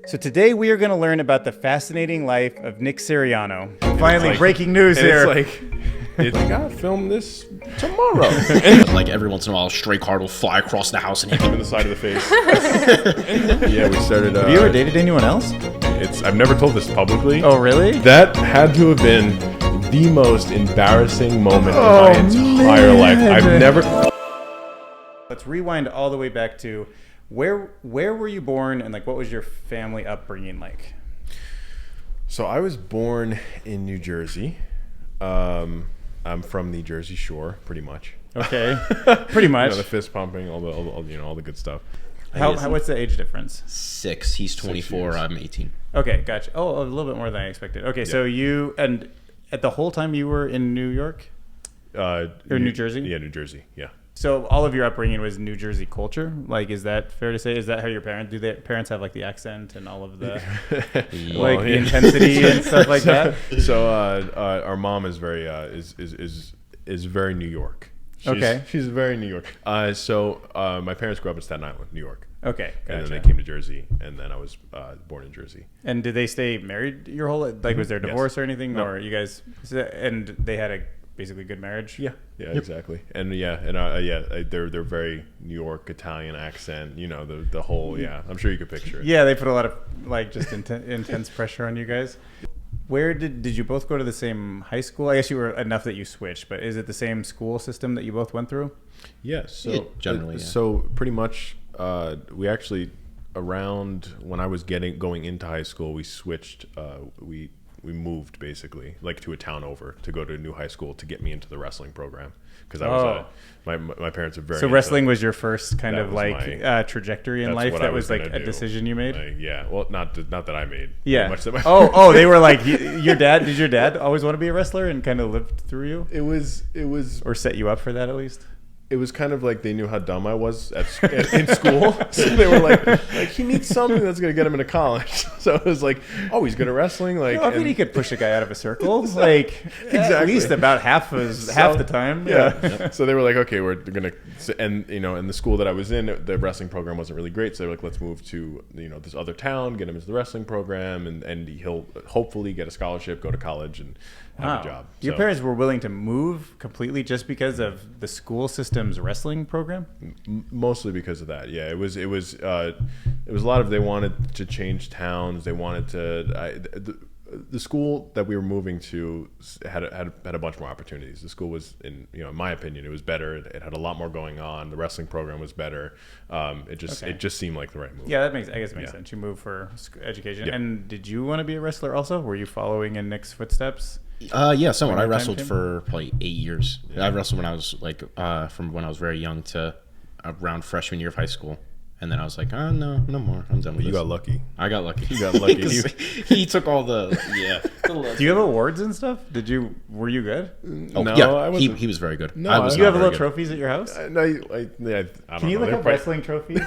So today we are going to learn about the fascinating life of Nic Suriano. Finally, breaking news here. It's I gotta film this tomorrow. Like every once in a while, a stray car will fly across the house and hit In the side of the face. Yeah, we started. Have you ever dated anyone else? I've never told this publicly. Oh, really? That had to have been the most embarrassing moment of my entire life. I've never. Let's rewind all the way back to where were you born and like what was your family upbringing like? So I was born in New Jersey. I'm from the Jersey Shore, pretty much. Okay, pretty much. The fist pumping, all the good stuff. What's the age difference? 6. He's 24. I'm 18. Okay, gotcha. Oh, a little bit more than I expected. Okay, so you and at the whole time you were in New York, or New Jersey? Yeah, New Jersey. Yeah. So all of your upbringing was New Jersey culture. Like, is that fair to say? Is that how your parents do? Their parents have like the accent and all of the the intensity and stuff like that. So our mom is very is very New York. She's very New York. So my parents grew up in Staten Island, New York. Okay, gotcha. And then they came to Jersey, and then I was born in Jersey. And did they stay married your whole life? Like, was there divorce or anything, No. or you guys? And they had a basically good marriage. Yeah, exactly. And they're very New York Italian accent. You know the whole. Yeah, I'm sure you could picture it. Yeah, they put a lot of like just intense pressure on you guys. Where did you both go to the same high school? I guess you were enough that you switched, but is it the same school system that you both went through? Yeah. So generally, yeah. So pretty much, we actually around when I was going into high school, we switched. We moved basically like to a town over to go to a new high school to get me into the wrestling program because I was my parents are very. So wrestling was your first kind of like trajectory in life. That That was like a decision you made. Yeah, well, not that I made. Yeah. Much that They were like your dad. Did your dad always want to be a wrestler and kind of lived through you? It was or set you up for that at least. It was kind of like they knew how dumb I was in school. So they were like he needs something that's going to get him into college. So it was like, oh, he's good at wrestling. Like, I mean, he could push a guy out of a circle. Like, at least about half the time. Yeah. So they were like, okay, we're going to, and in the school that I was in, the wrestling program wasn't really great. So they were like, let's move to this other town, get him into the wrestling program, and he'll hopefully get a scholarship, go to college, and have a job. Your parents were willing to move completely just because of the school system's wrestling program? Mostly because of that. Yeah, it was a lot of they wanted to change towns. They wanted to. The school that we were moving to had a bunch more opportunities. The school was, in my opinion, it was better. It had a lot more going on. The wrestling program was better. It just seemed like the right move. Yeah, I guess it makes sense. You moved for education. Yeah. And did you want to be a wrestler also? Were you following in Nic's footsteps? Yeah, somewhat. I wrestled for probably 8 years. Yeah. I wrestled when I was from when I was very young to around freshman year of high school. And then I was like, no more. I'm done with this. You got lucky. I got lucky. You got lucky. He took all the, Do you have awards and stuff? Were you good? Oh, no, yeah, he was very good. No, do you have little trophies at your house? No, I don't know. Can you look up wrestling trophies?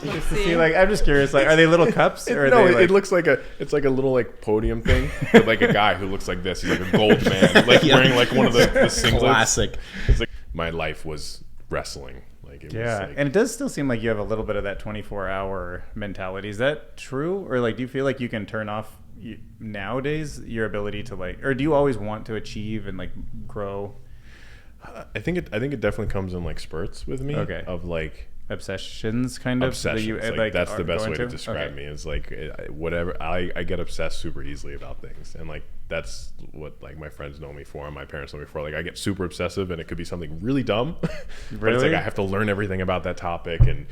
Just to see, like, I'm just curious. Like, are they little cups? Or it looks like it's like a little like podium thing with like a guy who looks like this. He's like a gold man, like wearing like one of the singlets. Classic. It's like my life was wrestling. And it does still seem like you have a little bit of that 24-hour mentality. Is that true? Or like, do you feel like you can turn off nowadays your ability to like, or do you always want to achieve and like grow? I think it definitely comes in like spurts with me. Okay. Of like obsessions, kind of. Obsessions. Like that's the best way to describe me. Is like whatever. I get obsessed super easily about things, and like that's what like my friends know me for, and my parents know me for. Like I get super obsessive, and it could be something really dumb, but it's like I have to learn everything about that topic and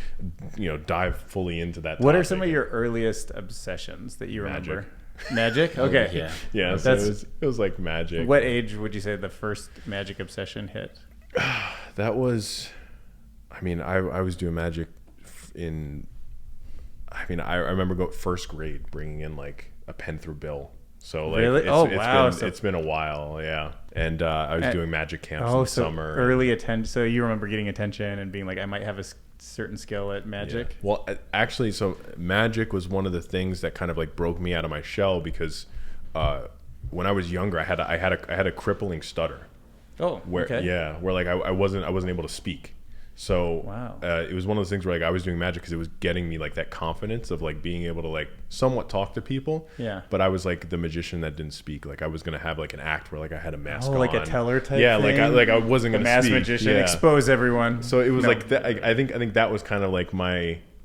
dive fully into that. What are some of your earliest obsessions that you remember? Magic? Okay. Yeah. So it was like magic. What age would you say the first magic obsession hit? That was. I mean, I was doing magic I remember first grade bringing in like a pen through bill. So like, really? It's been a while, yeah. And I was doing magic camps in the summer. Early attention. So you remember getting attention and being like, I might have a certain skill at magic. Yeah. Well, actually, so magic was one of the things that kind of like broke me out of my shell because when I was younger, I had a crippling stutter. Oh, where okay. Yeah, where like I wasn't able to speak. So Wow. it was one of those things where like I was doing magic because it was getting me like that confidence of like being able to like somewhat talk to people. Yeah. But I was like the magician that didn't speak. Like I was gonna have like an act where like I had a mask on. Like a teller type. Yeah, thing? like I wasn't the gonna masked speak. magician, Yeah. expose everyone. So it was like that. I think that was kind of like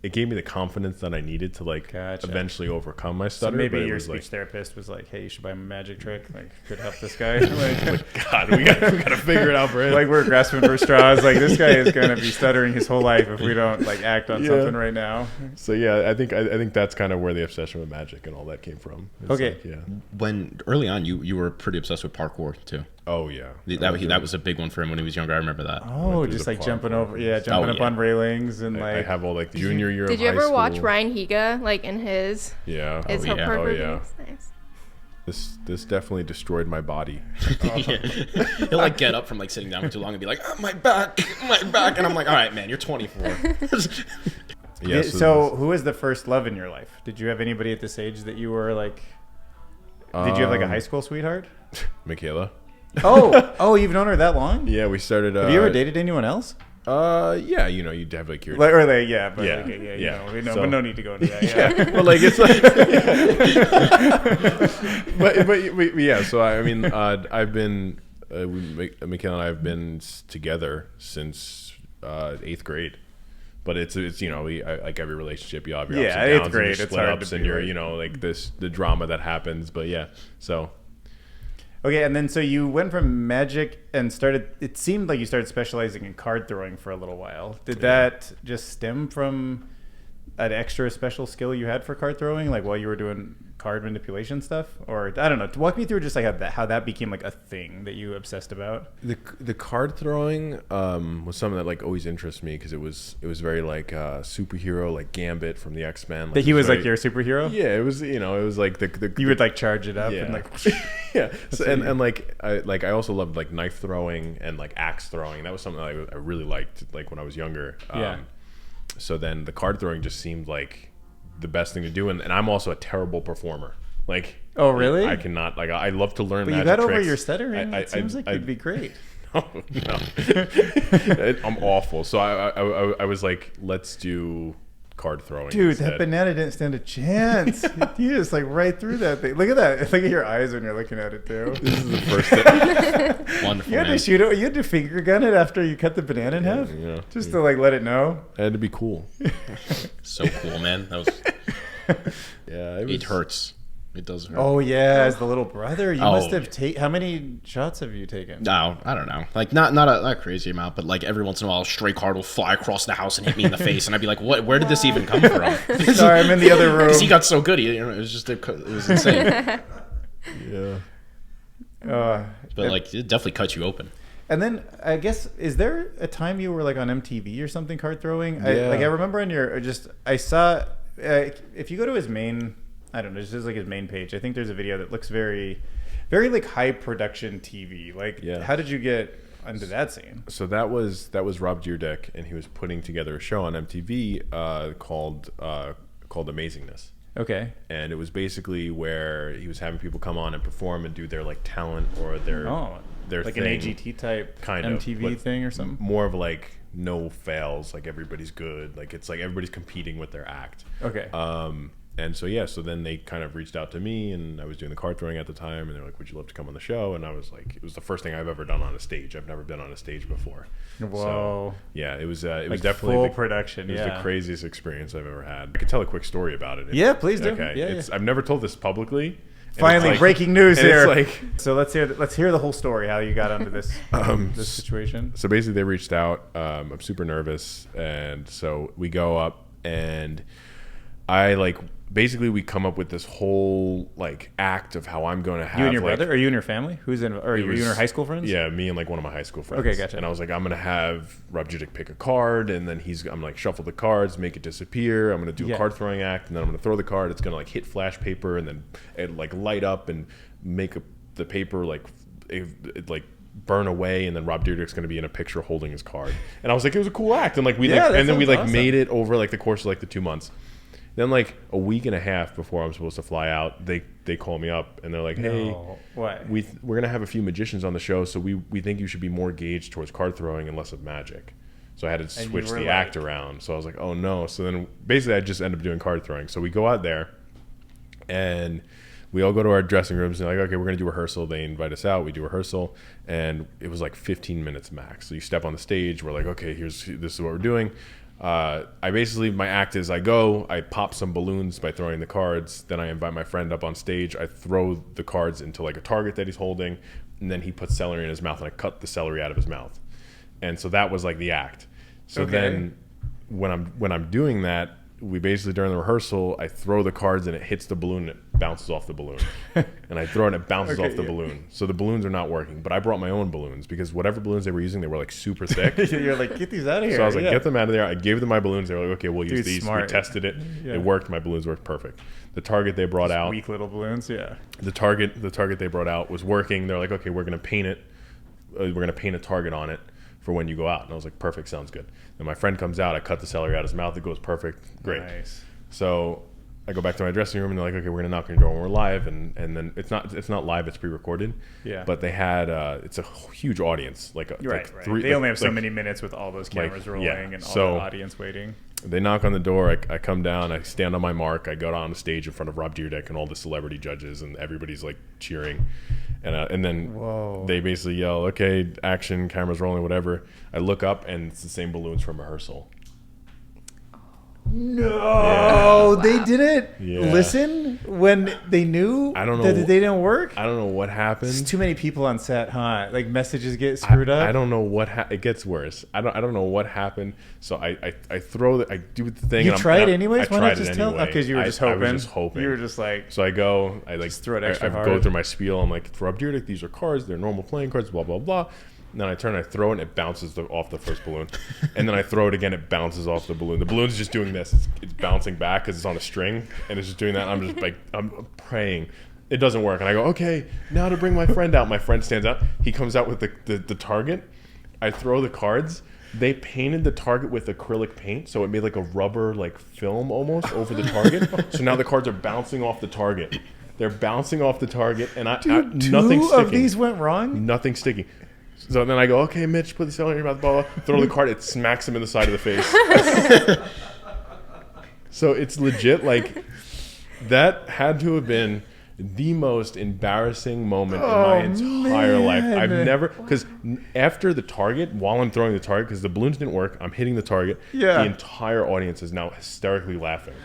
it gave me the confidence that I needed to like Gotcha. eventually overcome my So stutter. maybe but it your was, speech like, therapist was like, "Hey, you should buy a magic trick. Like, could help this guy." Like, God, we gotta figure it out for him. like we're grasping for straws. Like this guy is gonna be stuttering his whole life if we don't like act on something right now. So yeah, I think that's kind of where the obsession with magic and all that came from. It's Okay. like, yeah. When early on, you were pretty obsessed with parkour too. Oh yeah. That was a big one for him when he was younger. I remember that. Oh, through just the like park. jumping over, jumping up on railings and I like. have all like the junior year. Did of you high ever watch school. Ryan Higa like in his Yeah. his yeah. parkour Oh, yeah. videos? Nice. This definitely destroyed my body. Yeah. He'll like get up from like sitting down for too long and be like, oh, my back, and I'm like, all right, man, you're 24. Yeah. So who was the first love in your life? Did you have anybody at this age that you were like? Did you have like a high school sweetheart? Michaela. Oh, you've known her that long? Yeah, we started. Have you ever dated anyone else? Yeah, you'd have like your. Like, or like, yeah, but Yeah, like, yeah, yeah. no, So- but no need to go into that. Yeah. Well, like it's like. but yeah. So I mean, I've been Michaela and I have been together since 8th grade. But it's like every relationship, you have your ups and eighth downs grade, and your it's hard to split ups be and your like- like the drama that happens. But yeah, so. Okay, and then so you went from magic and started. It seemed like you started specializing in card throwing for a little while. Did that just stem from an extra special skill you had for card throwing, like while you were doing card manipulation stuff, or I don't know? Walk me through just like how that became like a thing that you obsessed about. The card throwing was something that like always interested me because it was very like superhero, like Gambit from the X-Men. Like, That he was very, like your superhero. Yeah, it was it was like the You would like charge it up yeah. and like. yeah. So, and like I also loved like knife throwing and like axe throwing. That was something that I really liked like when I was younger. Yeah. So then the card throwing just seemed like the best thing to do, and I'm also a terrible performer. Like, Oh, really? I cannot like I love to learn. But you magic got over tricks. your stuttering. It seems like you'd be great. No. I'm awful. So I was like, let's do card throwing. Dude, instead. that banana didn't stand a chance. You just like right through that thing. Look at that. Look at your eyes when you're looking at it too. This is the first thing. Wonderful, You had man. to shoot it. You had to finger gun it after you cut the banana in half, Yeah. just to like let it know. I had to be cool. So cool, man. That was. Yeah, It hurts. It does hurt. Oh yeah, as the little brother, you Oh. must have taken. How many shots have you taken? No, I don't know. Like not a crazy amount, but like every once in a while, a stray card will fly across the house and hit me in the face, and I'd be like, "What? Where did this even come from?" Sorry, I'm in the other room. Because he got so good, it was insane. Yeah. But like, it definitely cut you open. And then I guess, is there a time you were like on MTV or something card throwing? Yeah. I remember on your I saw if you go to his main, I don't know, this is like his main page. I think there's a video that looks very, very like high production TV. Like, Yeah. how did you get into that scene? So that was Rob Dyrdek, and he was putting together a show on MTV called Amazingness. Okay. And it was basically where he was having people come on and perform and do their like talent or their Like thing. an AGT type Kind of, MTV but thing or something. More of like no fails, like everybody's good, like it's like everybody's competing with their act. Okay. And so yeah, so then they kind of reached out to me, and I was doing the card throwing at the time, and they're like, "Would you love to come on the show?" And I was like, it was the first thing I've ever done on a stage. I've never been on a stage before. Whoa. So, yeah, it was it was Like definitely full production. It was Yeah. the craziest experience I've ever had. I could tell a quick story about it. Yeah, please do. Okay, Yeah, I've never told this publicly. and Finally, it's like- breaking news and it's here. like- So let's hear the whole story. How you got onto this this situation. So basically, they reached out. I'm super nervous, and so we go up, and I like basically we come up with this whole like act of how I'm going to have You and your like, brother, or you and your family? Who's in? Or you and your high school friends? Yeah, me and like one of my high school friends. Okay, gotcha. And I was like, I'm gonna have Rob Dyrdek pick a card, and then I'm like shuffle the cards, make it disappear. I'm gonna do a card throwing act, and then I'm gonna throw the card. It's gonna like hit flash paper, and then it like light up and make the paper like it like burn away, and then Rob Dyrdek's gonna be in a picture holding his card. And I was like, it was a cool act, and like we Yeah, like, that and then we sounds like awesome. made it over like the course of like the 2 months. Then like a week and a half before I'm supposed to fly out, they call me up and they're like, "Hey, No. What? we're gonna have a few magicians on the show, so we think you should be more gauged towards card throwing and less of magic." So I had to switch the were act like- around. So I was like, oh no. So then basically I just ended up doing card throwing. So we go out there and we all go to our dressing rooms and like, okay, we're going to do rehearsal. They invite us out. We do rehearsal and it was like 15 minutes max. So you step on the stage. We're like, okay, this is what we're doing. My act is I pop some balloons by throwing the cards. Then I invite my friend up on stage. I throw the cards into like a target that he's holding. And then he puts celery in his mouth and I cut the celery out of his mouth. And so that was like the act. So then when I'm doing that, we basically during the rehearsal, I throw the cards and it hits the balloon and it bounces off the balloon. And I throw it and it bounces off the balloon. So the balloons are not working. But I brought my own balloons because whatever balloons they were using, they were like super thick. You're like, get these out of here. So I was like, get them out of there. I gave them my balloons. They were like, okay, we'll use these. Smart. We tested it. It worked. My balloons worked perfect. The target they brought out. Weak little balloons, yeah. The target they brought out was working. They're like, okay, we're going to paint it. We're going to paint a target on it for when you go out. And I was like, perfect, sounds good. And my friend comes out. I cut the celery out of his mouth. It goes perfect. Great. Nice. So I go back to my dressing room and they're like, okay, we're going to knock on your door when we're live. And then it's not live, it's pre-recorded. Yeah. But they had, it's a huge audience. Like three, they only have so many minutes with all those cameras rolling and all the audience waiting. They knock on the door. I come down. I stand on my mark. I go on the stage in front of Rob Dyrdek and all the celebrity judges, and everybody's like cheering. And then they basically yell, "Okay, action! Cameras rolling, whatever." I look up, and it's the same balloons from rehearsal. No, they didn't Yeah. listen when they knew I don't know. that they didn't work. I don't know what happened. There's too many people on set, huh? Like messages get screwed up. I don't know what it gets worse. I don't know what happened. So I throw I do the thing. You and tried anyways? I Why tried not just it tell? anyway. Because you were just hoping. I was just hoping. You were just like. So I go. I like throw it extra I hard. go through my spiel. I'm like, for Rob Dyrdek, these are cards. They're normal playing cards. Blah blah blah. And then I turn, I throw it, and it bounces off the first balloon. And then I throw it again, it bounces off the balloon. The balloon's just doing this. It's bouncing back because it's on a string, and it's just doing that. I'm just like, I'm praying. It doesn't work. And I go, okay, now to bring my friend out. My friend stands out. He comes out with the target. I throw the cards. They painted the target with acrylic paint, so it made like a rubber like film almost over the target. So now the cards are bouncing off the target. They're bouncing off the target, and nothing's sticking. Two of these went wrong? Nothing's sticking. So then I go, okay, Mitch, put the celery in your mouth, blah, blah. Throw the card, it smacks him in the side of the face. So it's legit, like, that had to have been the most embarrassing moment in my entire life. I've never, because after the target, while I'm throwing the target, because the balloons didn't work, I'm hitting the target. Yeah. The entire audience is now hysterically laughing.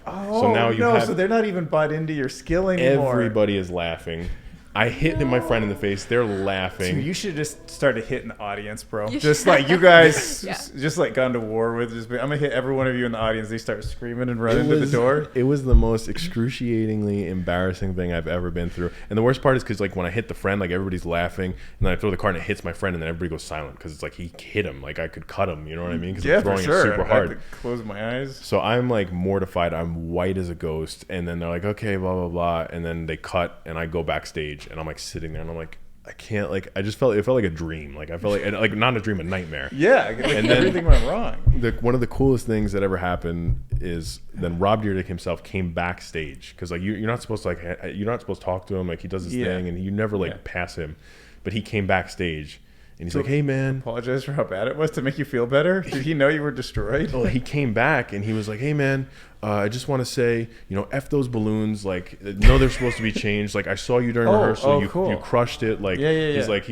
Oh, So now you have so they're not even bought into your skill anymore. everybody is laughing. I hit my friend in the face. They're laughing. Dude, you should just started hitting the audience, bro. You Just should. like you guys, Yeah. just like gone to war with. Just be, I'm gonna hit every one of you in the audience. They start screaming and running to the door. It was the most excruciatingly embarrassing thing I've ever been through. And the worst part is because like when I hit the friend, like everybody's laughing, and then I throw the card and it hits my friend, and then everybody goes silent because it's like he hit him. Like I could cut him. You know what I mean? Because Yeah, I'm for throwing sure. it super I had hard. to close my eyes. So I'm like mortified. I'm white as a ghost. And then they're like, okay, blah, blah, blah. And then they cut and I go backstage and I'm like sitting there and I'm like, I can't, like, it felt like a dream. Like I felt like not a dream, a nightmare. Yeah, like, And then- everything went wrong. One of the coolest things that ever happened is then Rob Dyrdek himself came backstage because like you're not supposed to talk to him. Like he does his thing and you never like pass him, but he came backstage and he's like, hey man, Apologize for how bad it was to make you feel better. Did he know you were destroyed? well, he came back and he was like, hey man, I just want to say, F those balloons. Like, no, they're supposed to be changed. Like, I saw you during rehearsal. Cool. You crushed it. Like, Yeah. He's like,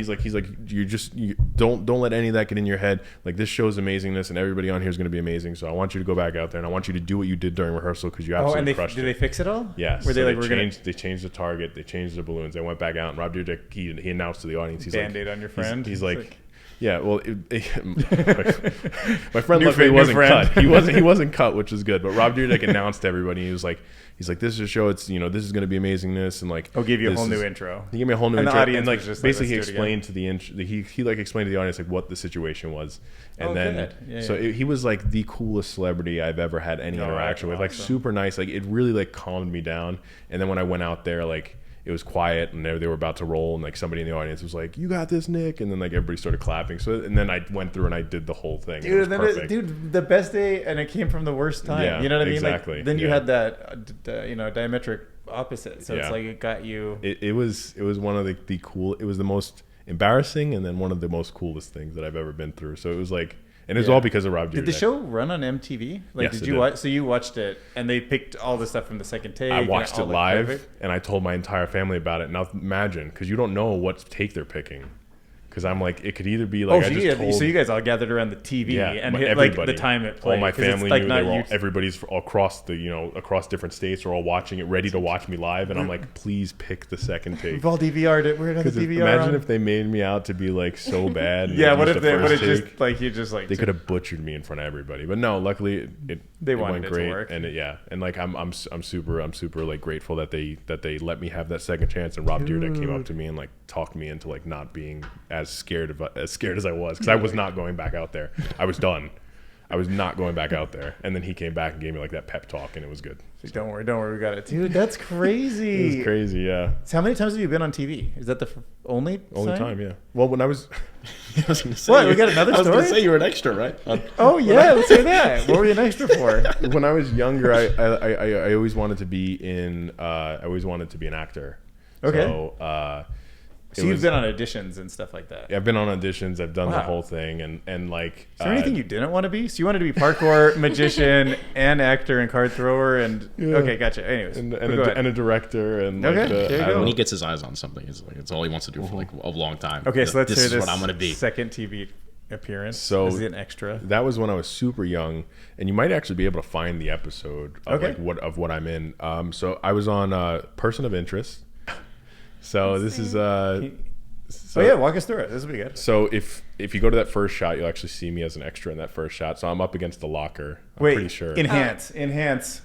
you don't let any of that get in your head. Like, this show's amazingness, and everybody on here is going to be amazing. So I want you to go back out there, and I want you to do what you did during rehearsal because you absolutely crushed did it. they fix it all? Yeah. Were So they they changed the target. They changed the balloons. They went back out, and Rob Dyrdek, he announced to the audience, he's Band-Aid like, on your friend? He's It's like like- yeah, well, my friend New luckily friend, wasn't new friend. cut. He wasn't cut, which was good. But Rob Dyrdek announced to everybody. He's like, this is a show. It's this is going to be amazingness, and like I'll give you a this whole new is- intro. He gave me a whole new And the intro, audience and like was just like, basically he let's do it again. explained to he like explained to the audience like what the situation was, and Oh, then good. Yeah, so yeah. he was like the coolest celebrity I've ever had any interaction with. Like awesome. super nice. Like it really like calmed me down. And then when I went out there, like it was quiet and they were about to roll and like somebody in the audience was like, you got this, Nick, and then like everybody started clapping. So and then I went through and I did the whole thing. It was perfect. Dude, the best day, and it came from the worst time. Yeah, You know what I mean? exactly. Like, then you Yeah. had that, diametric opposite. So it's Yeah. like it got you. It was one of the cool. It was the most embarrassing and then one of the most coolest things that I've ever been through. So it was like And it's all because of Rob Dyrdek. Did the show run on MTV? Like, Yes, did it you did. watch? So you watched it, and they picked all the stuff from the second take. I and watched it all the live, perfect- and I told my entire family about it. Now imagine, because you don't know what take they're picking. Because I'm like, it could either be like, so you guys all gathered around the TV and hit like the time it played. All my 'cause it's, family like, knew not they were all, you- everybody's all across across different states are all watching it, ready to watch me live. And I'm like, please pick the second take. We've all DVR'd it. We're gonna Because DVR. imagine if they made me out to be like so bad. and Yeah, they what used if the they would have first just take. like you just like They could have butchered me in front of everybody, but no. Luckily, it wanted went it to great, work. and and like I'm super like grateful that they let me have that second chance. And Rob Dyrdek came up to me and like talked me into like not being as scared as I was, because I was not going back out there. I was done. I was not going back out there. And then he came back and gave me like that pep talk, and it was good. Don't worry, we got it, dude. That's crazy. It was crazy, yeah. So how many times have you been on TV? Is that the only Time, yeah. Well, when I was I was gonna say, What, we got another I was story? gonna say you were an extra, right? Oh yeah, let's hear that. What were you an extra for? when I was younger, I always wanted to be in. I always wanted to be an actor. Okay. So, So you've been on auditions and stuff like that. I've been on auditions. I've done the Wow. whole thing, and like. Is there anything you didn't want to be? So you wanted to be parkour, magician, and actor and card thrower, and okay, gotcha. Anyways, and go ahead. a director, and Okay, like there you I go. don't- When he gets his eyes on something, it's all he wants to do for like a long time. Okay, so let's this hear is this. what I'm gonna be. Second TV appearance. So- is it an extra? That was when I was super young, and you might actually be able to find the episode of Okay. like what I'm in. So I was on Person of Interest. So this is Oh yeah, walk us through it. This will be good. So if you go to that first shot, you'll actually see me as an extra in that first shot. So I'm up against the locker. I'm pretty sure. Enhance. Enhance.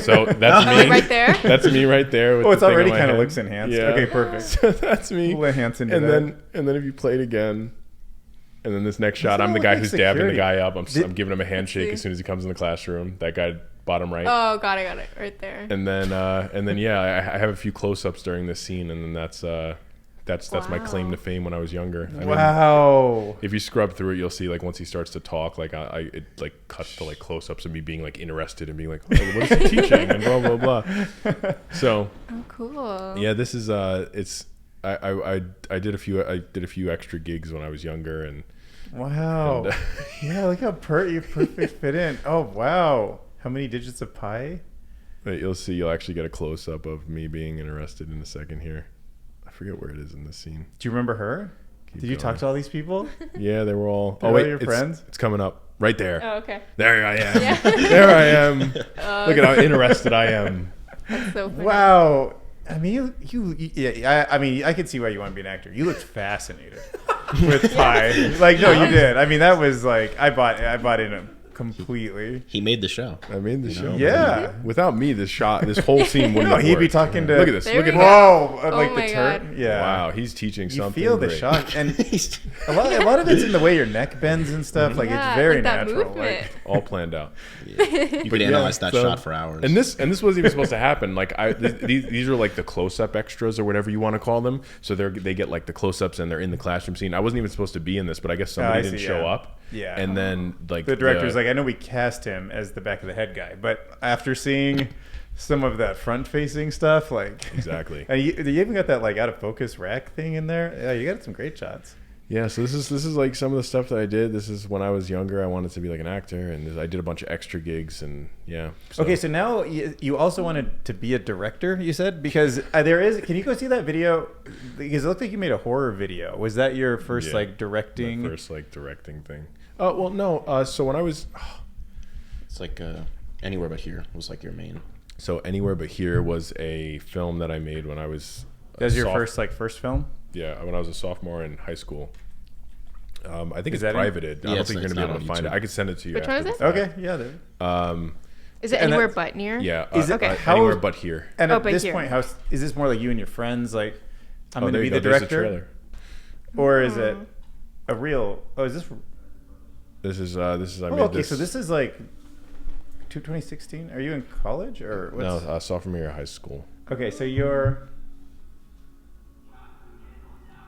So that's me. Like right there? That's me right there. With Oh, the it's thing on already my kind of head. looks enhanced. Yeah. Okay, perfect. So that's me. We'll enhance into and that. then if you play it again, and then this next shot, I'm not the guy like who's dabbing the security. guy up. I'm giving him a handshake see. as soon as he comes in the classroom. That guy bottom right. Oh, got it, right there. And then yeah, I have a few close-ups during this scene, and then that's my claim Wow. to fame when I was younger. I mean, Wow. if you scrub through it, you'll see like once he starts to talk, like it like cuts to like close-ups of me being like interested and being like, oh, what is he teaching and blah blah blah. So Oh, cool. yeah, this is it's I did a few extra gigs when I was younger, and Wow. And, yeah, look how you perfect fit in. Oh wow. How many digits of pi? you'll see you'll actually get a close-up of me being interested in a second here. I forget where it is in this scene. Do you remember her? Keep Did you talk going. to all these people? Yeah, they were all. They're Oh all wait, your friends? It's coming up right there. Oh, okay. There I am. Yeah. There I am. Look at how interested I am. That's so funny. Wow. I mean, yeah. I mean, I could see why you want to be an actor. You looked fascinated with pi. Like, no, you did. I mean, that was like I bought in it completely. He made the show. I made the show. Yeah. man. Without me, this whole scene wouldn't No, have he'd be worked. talking to. Look at this. There Look we at go. how. Whoa, Oh like my the turn. God. Yeah. Wow, he's teaching You something. feel the great. shock, and a lot of it's in the way your neck bends and stuff. Like Yeah, it's very like that natural. movement. Like, All planned out. You could analyze that so- shot for hours. And this wasn't even supposed to happen. Like these are like the close-up extras or whatever you want to call them. So they get like the close-ups and they're in the classroom scene. I wasn't even supposed to be in this, but I guess somebody I didn't see, show yeah. up. Yeah. And then like the director's like, I know we cast him as the back of the head guy, but after seeing some of that front-facing stuff, like Exactly. and you even got that like out of focus rack thing in there. Yeah, you got some great shots. Yeah, so this is like some of the stuff that I did. This is when I was younger. I wanted to be like an actor, and I did a bunch of extra gigs, and yeah. Okay, so now you also wanted to be a director, you said? Because there is... Can you go see that video? Because it looked like you made a horror video. Was that your first, Yeah, like, directing? my first like directing thing. Well, no. So when I was... It's like Anywhere But Here was like your main. So Anywhere But Here was a film that I made when I was... That was your first film? Yeah, when I was a sophomore in high school. I think Is it's that in- privated. I Yeah, don't it's- think you're it's gonna be not able to on find it. YouTube. I could send it to you. Which one after is the it? fact. Okay, yeah. There. Is it And anywhere that's- but near? Yeah. Is it- okay. how- Anywhere But Here. And Oh, at but this here. point, is this more like you and your friends? Like, I'm going to there be you the go. There's director? trailer. Or is it a real... Oh, is this... This is I Oh, made okay, this. so this is like 2016. Are you in college or what's... No, sophomore year of high school. Okay, so you're...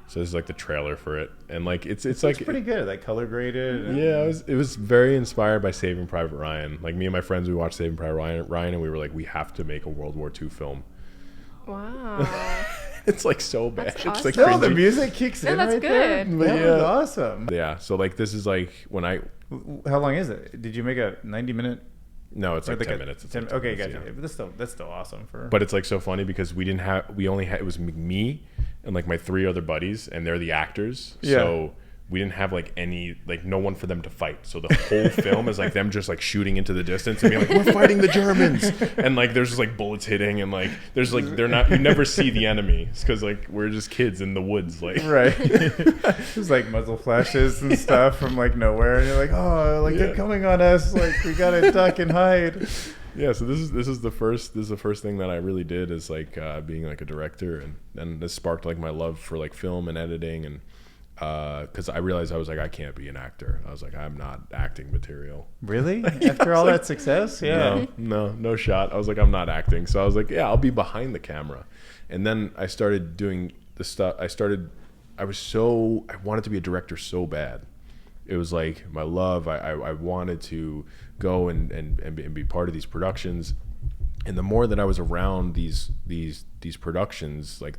So this is like the trailer for it, and like it's It's like pretty good, like color graded. and- Yeah, it was very inspired by Saving Private Ryan. Like me and my friends, we watched Saving Private Ryan, and we were like, we have to make a World War II film. Wow. It's like so bad. That's It's like No, the cringy. music kicks No, in that's right there. good. That Yeah. was awesome. Yeah. So like this is like when I How long is it? Did you make a 90-minute? no, it's or like 10 a minutes. It's 10 like 10 okay, minutes, gotcha. yeah. But that's still awesome for. But it's like so funny because we only had it was me and like my 3 other buddies and they're the actors. Yeah. So we didn't have like no one for them to fight. So the whole film is like them just like shooting into the distance and being like, we're fighting the Germans. And like there's just like bullets hitting and like there's like you never see the enemy. It's because like we're just kids in the woods. Like right. There's like muzzle flashes and stuff from like nowhere, and you're like, oh, like they're coming on us. Like we gotta duck and hide. Yeah, so this is the first thing that I really did is like being like a director, and this sparked like my love for like film and editing, and because I realized I was like I can't be an actor. I was like I'm not acting material. Really? After all that success? Yeah. No shot. I was like I'm not acting. So I was like yeah, I'll be behind the camera, and then I started doing the stuff. I wanted to be a director so bad. It was like my love. I wanted to go and be part of these productions, and the more that I was around these productions, like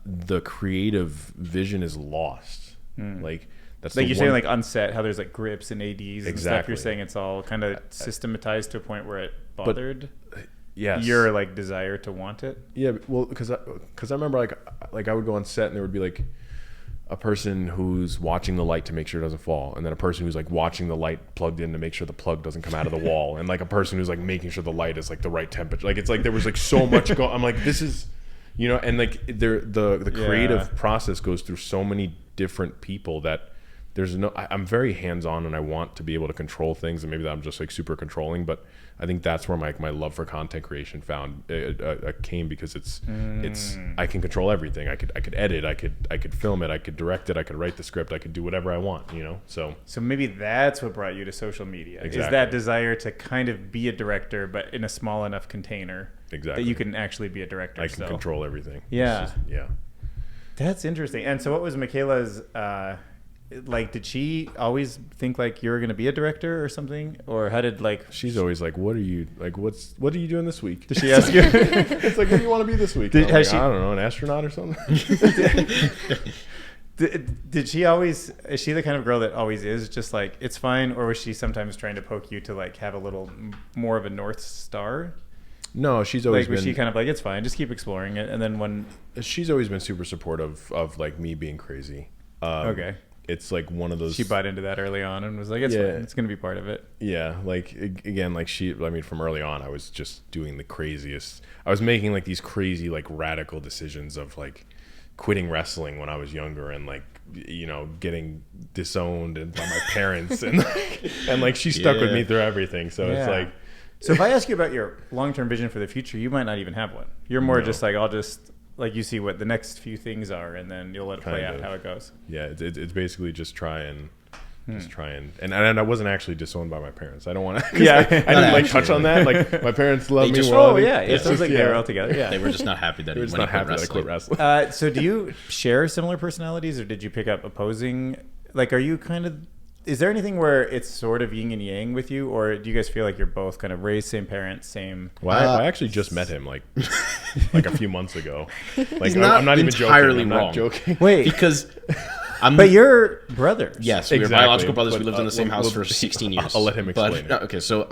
the creative vision is lost. Like that's Like the you're saying, one- like on set, how there's like grips and ADs and stuff. Exactly. You're saying it's all kind of systematized to a point where it bothered yes. your like desire to want it. Yeah, well, because I remember like I would go on set and there would be like a person who's watching the light to make sure it doesn't fall, and then a person who's like watching the light plugged in to make sure the plug doesn't come out of the wall, and like a person who's like making sure the light is like the right temperature. Like it's like there was like so much going. I'm like this is, and like the creative process goes through so many different people that there's I'm very hands-on and I want to be able to control things, and maybe that I'm just like super controlling, but I think that's where my love for content creation came, because it's I can control everything. I could edit, I could film it, I could direct it, I could write the script, I could do whatever I want, so maybe that's what brought you to social media. Is Exactly. that desire to kind of be a director, but in a small enough container Exactly. that you can actually be a director. I can control everything. Yeah. It's just- yeah. That's interesting. And so what was Michaela's like, did she always think like you were going to be a director or something, or how did like She's always like, what are you doing this week? did she ask you? It's like, what do you want to be this week? Did- I'm has like, she- I don't know, an astronaut or something. Did she always, is she the kind of girl that always is just like it's fine, or was she sometimes trying to poke you to like have a little more of a North Star? No, she's always Like was been. she kind of like it's fine, just keep exploring it, and then when She's always been super supportive of like me being crazy. Okay. It's like one of those. she bought into that early on and was like it's Yeah. fine, it's going to be part of it. Yeah, like again, like from early on, I was just doing the craziest. I was making like these crazy, like radical decisions of like quitting wrestling when I was younger, and like getting disowned and by my parents, and like she stuck with me through everything. So it's like. So if I ask you about your long-term vision for the future, you might not even have one. You're more No. just like I'll just like you see what the next few things are, and then you'll let it play Kind out of. how it goes. Yeah, it's basically just try and and I wasn't actually disowned by my parents. I don't want to. Yeah. I didn't like touch on that. Like my parents love me. just- well. Oh yeah, it It's sounds just- like they were all together. Yeah. They were just not happy that They were he just went not and happy that I quit wrestling. wrestling. So do you share similar personalities, or did you pick up opposing? Like, are you kind of? Is there anything where it's sort of yin and yang with you, or do you guys feel like you're both kind of raised same parents, same? Well, I actually just met him like a few months ago. Like He's not I'm not even joking. entirely I'm wrong. not joking. Wait, Because I'm but you're brothers. yes, we were Exactly. biological brothers. We But, lived in the same house for 16 years. I'll let him explain it. Okay, so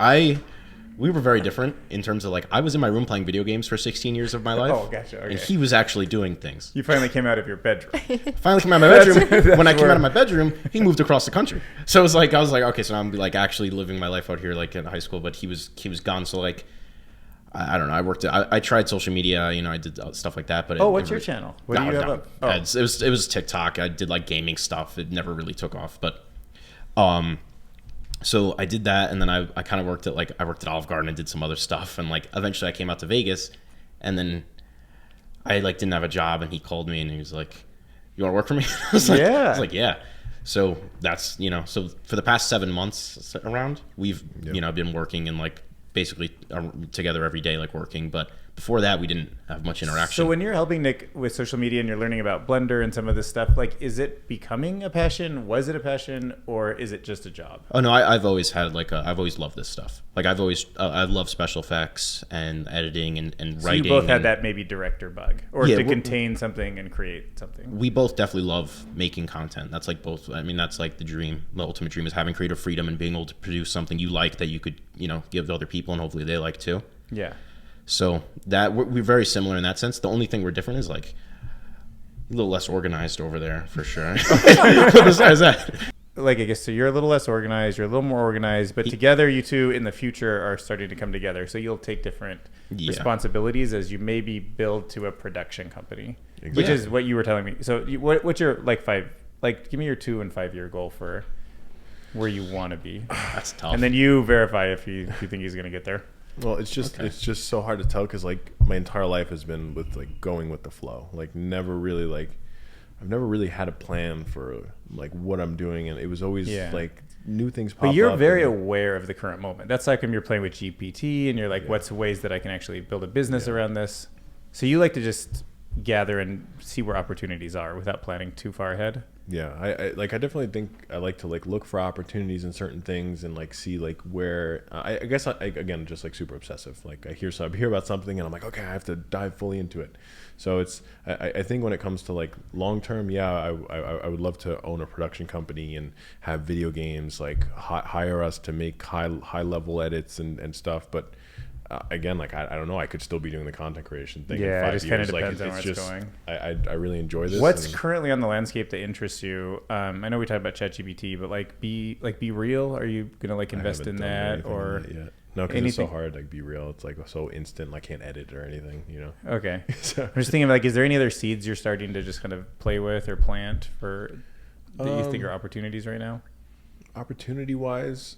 we were very different in terms of like I was in my room playing video games for 16 years of my life. Oh, gotcha. Okay. And he was actually doing things. You finally came out of your bedroom. Finally came out of my bedroom. That's When I came where- out of my bedroom, he moved across the country. So it was like I was like, okay, so now I'm like actually living my life out here like in high school, but he was gone. So like I don't know. I tried social media. I did stuff like that. But What's your channel? What do you have up? Oh. It was TikTok. I did like gaming stuff. It never really took off. But so I did that, and then I kind of worked at Olive Garden and did some other stuff, and like eventually I came out to Vegas, and then I like didn't have a job, and he called me and he was like, "You want to work for me?" I was like, yeah. So that's so for the past 7 months around, we've been working and like basically together every day, like working. But before that we didn't have much interaction. So when you're helping Nick with social media and you're learning about Blender and some of this stuff, like, is it becoming a passion? Was it a passion, or is it just a job? Oh no, I've always had I've always loved this stuff. Like I've always I love special effects and editing and So writing. you both had and, that maybe director bug, or Yeah, to we're- contain something and create something. We both definitely love making content. That's like both. I mean, that's like the dream. The ultimate dream is having creative freedom and being able to produce something you like that you could, give to other people and hopefully they like too. Yeah. So that we're very similar in that sense. The only thing we're different is like a little less organized over there for sure. Besides that, Like, I guess, so you're a little less organized, you're a little more organized, but together you two in the future are starting to come together. So you'll take different responsibilities as you maybe build to a production company, which is what you were telling me. So what's your give me your 2 and 5 year goal for where you want to be. that's tough. And then you verify if you think he's going to get there. Well, it's just so hard to tell because like my entire life has been with like going with the flow. Like I've never really had a plan for like what I'm doing, and it was always like new things pop up. But you're very aware of the current moment. That's like when you're playing with GPT and you're like, what's ways that I can actually build a business around this? So you like to just gather and see where opportunities are without planning too far ahead? Yeah, I definitely think I like to like look for opportunities in certain things and like see like where I guess again just like super obsessive. Like I hear about something and I'm like, okay, I have to dive fully into it. So it's I think when it comes to like long term, I would love to own a production company and have video games, like hire us to make high level edits and stuff. But again, like I don't know, I could still be doing the content creation thing. Yeah, in 5 it just kind of years. depends like, on where it's going. I really enjoy this. What's currently on the landscape that interests you? I know we talked about ChatGPT, but be real. Are you gonna like invest in that or yet? No, because it's so hard. Like be real. It's like so instant. I can't edit or anything. Okay. So, I'm just thinking like, is there any other seeds you're starting to just kind of play with or plant for that you think are opportunities right now? Opportunity wise,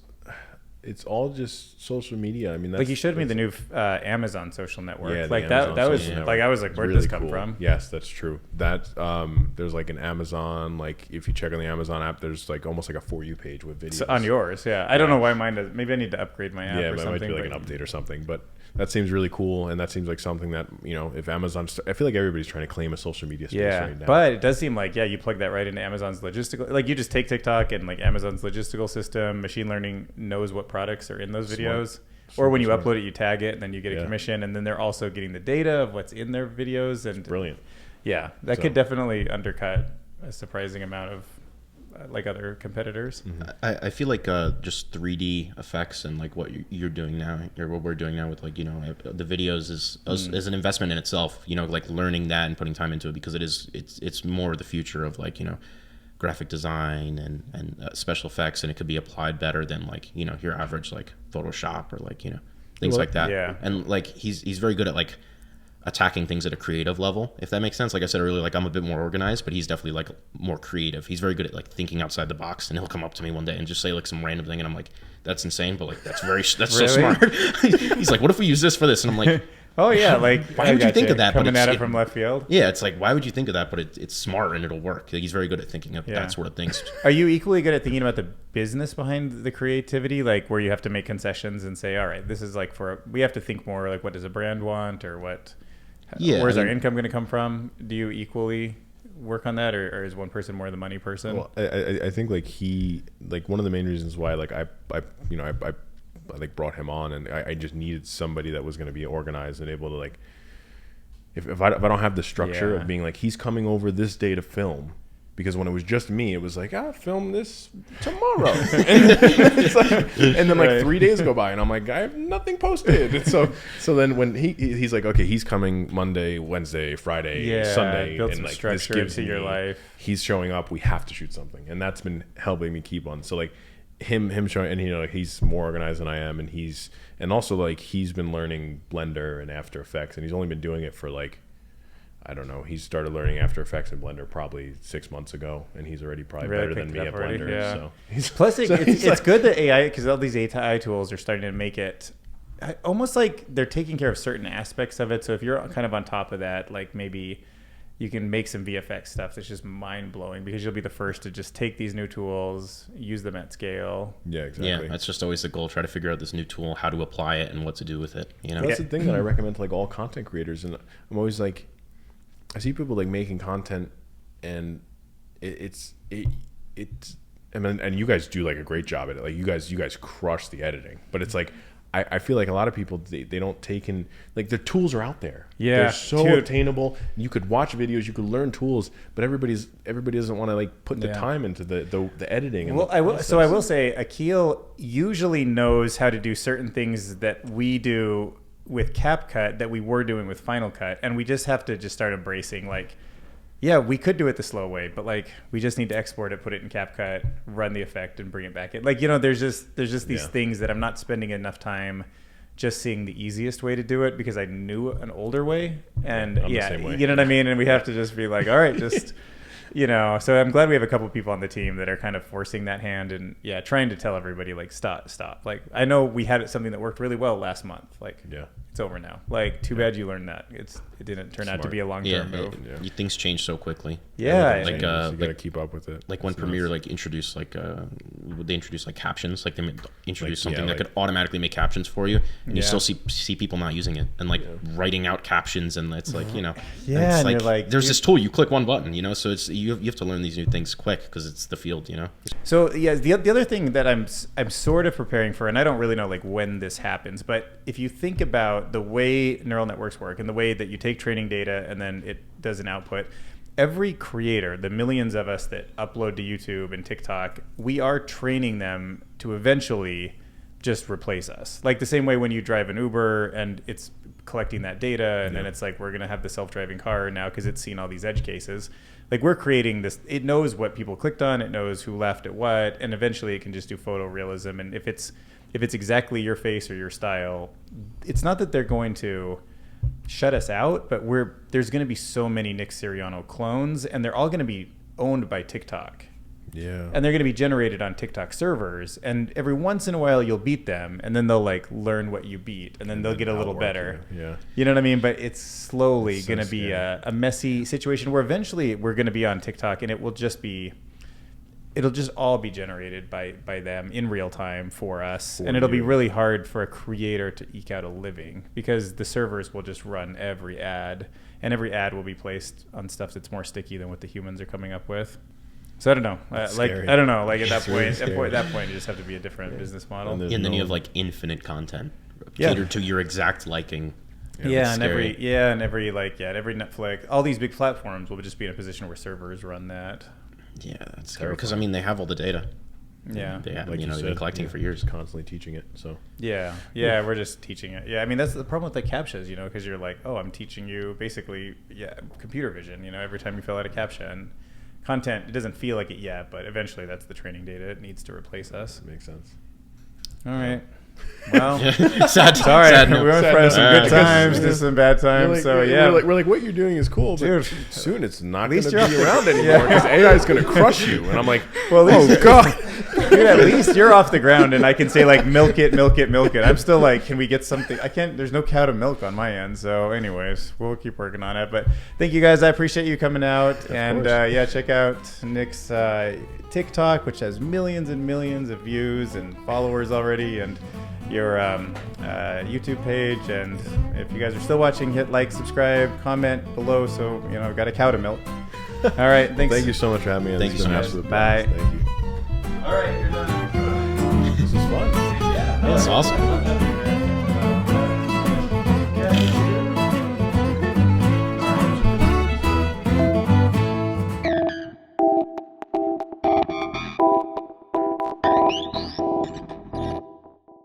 it's all just social media. I mean, that's, like you showed me the new Amazon social network. Yeah, like Amazon that was social network. like I was like, where'd really this come cool. from? Yes, that's true. That there's like an Amazon, like if you check on the Amazon app, there's like almost like a For You page with videos. So on yours, yeah. I don't know why mine does. Maybe I need to upgrade my app Yeah, or it something. might be like an update or something, but that seems really cool, and that seems like something that if Amazon, I feel like everybody's trying to claim a social media space right now. But it does seem like you plug that right into Amazon's logistical. Like you just take TikTok and like Amazon's logistical system, machine learning knows what products are in those videos. Or when you upload it, you tag it, and then you get a commission, and then they're also getting the data of what's in their videos. And Brilliant. Yeah, that could definitely undercut a surprising amount of like other competitors. Mm-hmm. I feel like just 3D effects and like what you're doing now, or what we're doing now with like the videos is an investment in itself. Like learning that and putting time into it, because it's more the future of like graphic design and special effects, and it could be applied better than like your average like Photoshop or like things like that. Yeah. And like he's very good at like attacking things at a creative level, if that makes sense. Like I said earlier, like I'm a bit more organized, but he's definitely like more creative. He's very good at like thinking outside the box, and he'll come up to me one day and just say like some random thing, and I'm like, that's insane, but like that's so smart. He's like, what if we use this for this? And I'm like, oh yeah, like why would you think of that? Coming at it from left field. Yeah, it's like, why would you think of that? But it's smart and it'll work. Like, he's very good at thinking of that sort of things. Are you equally good at thinking about the business behind the creativity, like where you have to make concessions and say, all right, this is like we have to think more like, what does a brand want, or what? Where's our income going to come from? Do you equally work on that, or is one person more the money person? Well, I think like one of the main reasons why like I like brought him on, and I just needed somebody that was going to be organized and able to like if I don't have the structure of being like, he's coming over this day to film, because when it was just me, it was like, film this tomorrow, and then like 3 days go by, and I'm like, I have nothing posted. And so then when he's like, okay, he's coming Monday, Wednesday, Friday, Sunday, build and some like structure this gives into your me, life. He's showing up. We have to shoot something, and that's been helping me keep on. So like him showing, and he's more organized than I am, and also like he's been learning Blender and After Effects, and he's only been doing it for like, I don't know, he started learning After Effects and Blender probably 6 months ago, and he's already probably better than me at Blender. Yeah. So Plus, it's good that AI, because all these AI tools are starting to make it almost like they're taking care of certain aspects of it. So if you're kind of on top of that, like maybe you can make some VFX stuff that's just mind blowing because you'll be the first to just take these new tools, use them at scale. Yeah, exactly. Yeah, that's just always the goal. Try to figure out this new tool, how to apply it, and what to do with it. You know, That's the thing that I recommend to like all content creators, and I'm always like, I see people like making content, and it's I mean, and you guys do like a great job at it. Like you guys crush the editing, but it's like I feel like a lot of people they don't take in, like, the tools are out there. Yeah, they're so dude. attainable. You could watch videos, you could learn tools, but everybody doesn't want to like put the time into the editing. And Well, I will say Akil usually knows how to do certain things that we do with CapCut that we were doing with Final Cut, and we just have to just start embracing, like, yeah, we could do it the slow way, but like we just need to export it, put it in CapCut, run the effect, and bring it back in. Like, you know, there's just these things that I'm not spending enough time just seeing the easiest way to do it because I knew an older way, and I'm the same way. you know what I mean. And we have to just be like, all right, just you know. So I'm glad we have a couple people on the team that are kind of forcing that hand and trying to tell everybody like stop. Like, I know we had something that worked really well last month. Like, it's over now. Like, too bad you learned that. It didn't turn out to be a long-term move. Things change so quickly. Yeah, like you gotta keep up with it. Like when Premiere like introduced they introduced like captions, like they introduced something that could automatically make captions for you, and you still see people not using it and like writing out captions, and it's like, you know, and it's you're like, there's this tool, you click one button, you know, so it's you have to learn these new things quick because it's the field, you know. So the other thing that I'm sort of preparing for, and I don't really know like when this happens, but if you think about the way neural networks work and the way that you take training data and then it does an output, every creator, the millions of us that upload to YouTube and TikTok, we are training them to eventually just replace us. Like the same way when you drive an Uber and it's collecting that data, and then it's like, we're going to have the self-driving car now because it's seen all these edge cases. Like, we're creating this, it knows what people clicked on, it knows who left at what, and eventually it can just do photorealism. And if it's exactly your face or your style, it's not that they're going to shut us out, but there's going to be so many Nic Suriano clones, and they're all going to be owned by TikTok. Yeah. And they're going to be generated on TikTok servers, and every once in a while you'll beat them, and then they'll like learn what you beat, and then they'll get a little better. Yeah. You know what I mean? But it's slowly going to be a messy situation where eventually we're going to be on TikTok, and it'll just all be generated by them in real time for us. And it'll be really hard for a creator to eke out a living because the servers will just run every ad, and every ad will be placed on stuff that's more sticky than what the humans are coming up with. So I don't know. I don't know. Like at that point, you just have to be a different business model. And then you have like infinite content catered to your exact liking. And every Netflix, all these big platforms will just be in a position where servers run that. Yeah, that's scary because I mean they have all the data. Yeah, they have, like they've been collecting for years, constantly teaching it. So we're just teaching it. Yeah, I mean that's the problem with the captchas, you know, because you're like, oh, I'm teaching you basically computer vision. You know, every time you fill out a captcha, and content, it doesn't feel like it yet, but eventually that's the training data. It needs to replace us. Makes sense. All right. Well, sad we went from some good times to some bad times. Like, so we're like, what you're doing is cool, but dude, soon it's not going to be around anymore because AI is going to crush you. And I'm like, well, oh god, dude, at least you're off the ground, and I can say like, milk it. I'm still like, can we get something? I can't. There's no cow to milk on my end. So, anyways, we'll keep working on it. But thank you guys. I appreciate you coming out, and check out Nic's TikTok, which has millions and millions of views and followers already, and your YouTube page. And if you guys are still watching, hit like, subscribe, comment below, so you know, got a cow to milk. All right, thanks. Thank you so much for having me. Thank you so much. Bye. Thank you. All right, you're done. This is fun. That's awesome.